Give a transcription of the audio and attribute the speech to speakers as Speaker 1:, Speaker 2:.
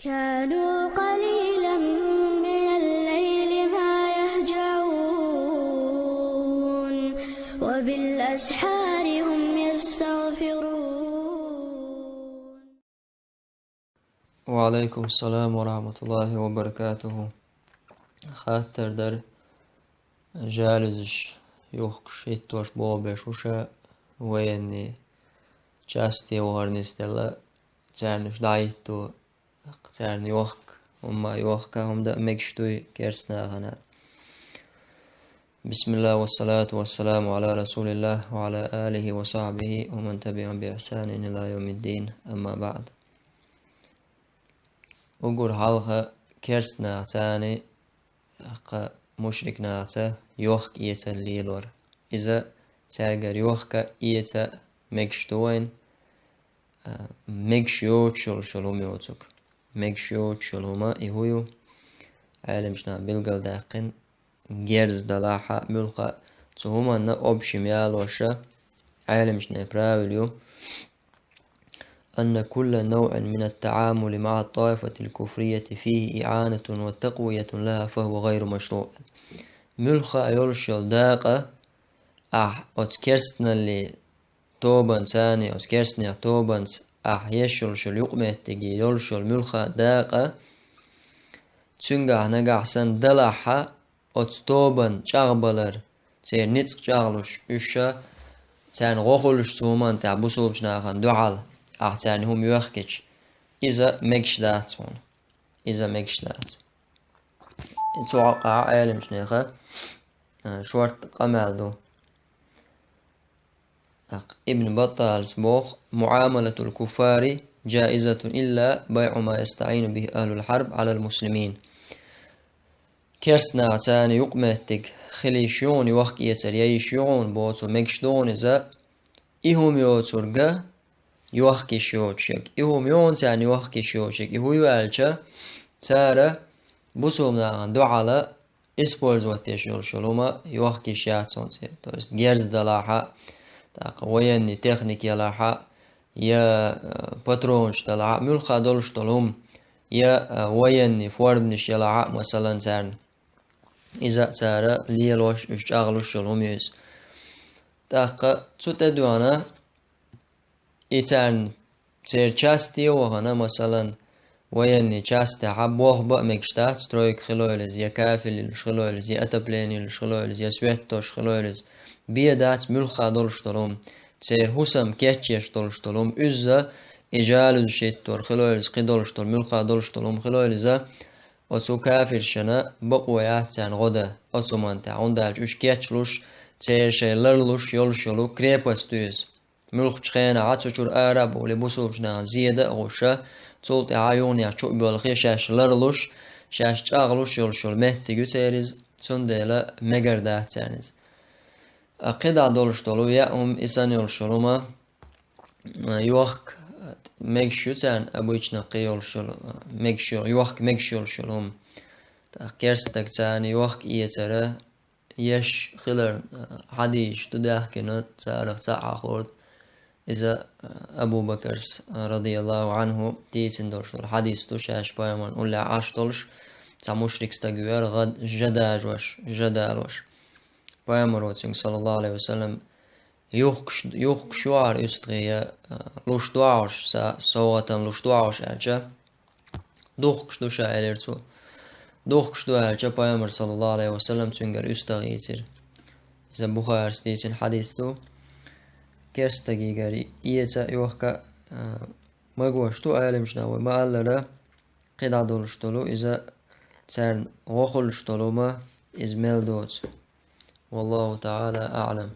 Speaker 1: كانوا قليلا من الليل ما يهجعون وبالأسحار هم يستغفرون.
Speaker 2: وعليكم السلام ورحمة الله وبركاته. خاطر در جالزش يوخش يتوش بولبش وشا ويني جاستي وهرنستلا تارنش دايتو تارن يوخك وما يوخكا هم دا مكشتوي كيرسنا غنا. بسم الله والصلاة والسلام على رسول الله وعلى آله وصحبه ومن تبعهم بإحسان إلى يوم الدين. أما بعد، أقول حلقة كيرسنا تاني مشرك ناتا يوخك إيتا الليلور. إذا تارجر يوخك إيتا مكشتوين مكشيوت شلوم يوتوك مكشيوت شلوما إهويو عالمشنا بلغل داقن جيرز دلاحة ملقا تهما نا أبشي ميالوشا عالمشنا براوليو أن كل نوع من التعامل مع الطائفة الكفرية فيه إعانة وتقوية لها فهو غير مشروع. ملخا يرشل داقة أتكرسنا اللي توبان ثاني أتكرسنا توبان يشل شل يقمتجي يرشل ملخا داقة تنجح نجح سن دلحة أتوبان شغبلر تير نتق شغلش إشا تان غخلش تومان تعبسوبش ناخن دعال تاني هم يوخكش إذا مكش داتون إذا مكش دات توقع عالم شنيخة شورت قمالدو ابن بطال سبوخ معاملة الكفار جائزة إلا بيع ما يستعين به أهل الحرب على المسلمين. كرسنا تاني يقمتك خليشون يوخك يتريشون بوتو مكشدون إذا إهم يوترقه يوخكي شوشك إهم يون تاني يوخكي شوشك إهو يوالشا تارا بسوم ناغن دعالا إسبولز واتيشول شلوما يوخكي شاتسون توست جيرز دلاحا ويني تخنيك يلاحا يا باترونش دلاحا ملخا دولش دلهم يا ويني فوردنش يلاحا مثلا تارن إذا تارا ليلوش اشتغلوش شلوم يوز تاقا تتدوانا إتان تير چاستي وهنا مثلا ويني چاستي حب وخبأ مكشتات سترويك خلويلز يا كافل خلويلز يا أتبليني خلويلز يا سويتوش خلويلز بيدات ملخا دولش دلوم تير حسم كيتشيش دولش دلوم إزا إجالز شيتور خلويلز قدولش دول ملخا دولش دلوم خلويلز أتو كافر شنا بقويات تان غدا أتو مانتا عندالج اش كيتشلوش تير شي لرلوش يولشلو كريبستوز ملخ تخينا عطشور آراب ولي بوسوبشنا زيادة غوشا تولت عيوني شو بالخي شاش لرلوش شاش تاغلوش يولشول مهتي تيريز تندلا مجردات تانيز قدع دولش دولو يأم إسان يولشولوما يوخك مكشو تان أبويشنا قيولشول مكشو يوخك مكشو يولشولوم كيرستك تاني يوخك إيترا يش خلر حديش تداخكنا تارخ تعاخورد إذا أبو بكر رضي الله عنه تيتن دولش الحديث توشاش بايمان أولا عاش دولش تا مشرك ستاقوير غد جدالوش بايمان صلى الله عليه وسلم يوخك شوار يستغي لوش دوعوش سوغة لوش دوعوش أعجا دوخكش دوشا إليرتو دوخكش دو أعجا بايمان صلى الله عليه وسلم تنقر يستغيتر إذا بخار ستيتن حديث دو كيرستجي جاري إيتا يوخكا مغوشتو عالمشنا وما ألرا قدع دولشتولو إذا تارن غخلشتولو ما إزميل دوت. والله تعالى أعلم.